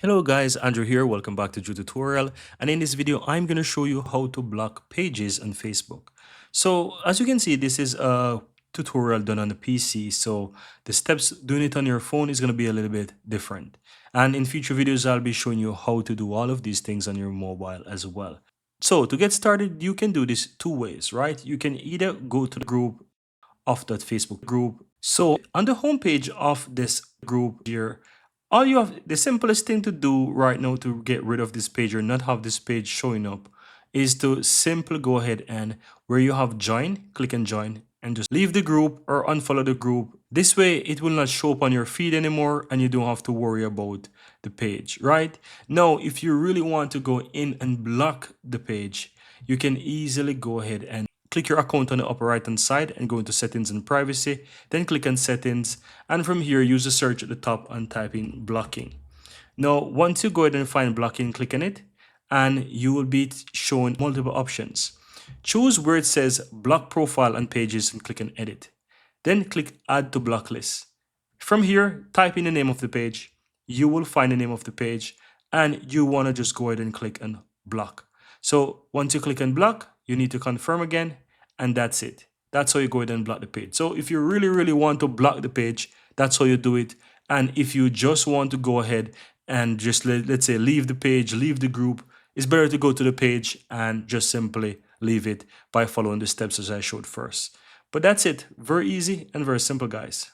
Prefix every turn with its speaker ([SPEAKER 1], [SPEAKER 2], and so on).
[SPEAKER 1] Hello guys, Andrew here. Welcome back to Drew Tutorial. And in this video, I'm going to show you how to block pages on Facebook. So as you can see, this is a tutorial done on the PC. So the steps doing it on your phone is going to be a little bit different. And in future videos, I'll be showing you how to do all of these things on your mobile as well. So to get started, you can do this two ways, right? You can either go to the group of that Facebook group. So on the homepage of this group here, all you have, the simplest thing to do right now to get rid of this page or not have this page showing up is to simply go ahead and where you have join, click and join and just leave the group or unfollow the group. This way it will not show up on your feed anymore and you don't have to worry about the page, right? Now, if you really want to go in and block the page, you can easily go ahead and click your account on the upper right hand side and go into settings and privacy, then click on settings, and from here use the search at the top and type in blocking. Now once you go ahead and find blocking, click on it and you will be shown multiple options. Choose where it says block profile and pages and click on edit. Then click add to block list. From here, type in the name of the page. You will find the name of the page and you want to just go ahead and click on block. So once you click on block, you need to confirm again and that's it. That's how you go ahead and block the page. So if you really want to block the page, that's how you do it. And if you just want to go ahead and just let's say leave the page, leave the group, it's better to go to the page and just simply leave it by following the steps as I showed first. But that's it. Very easy and very simple, guys.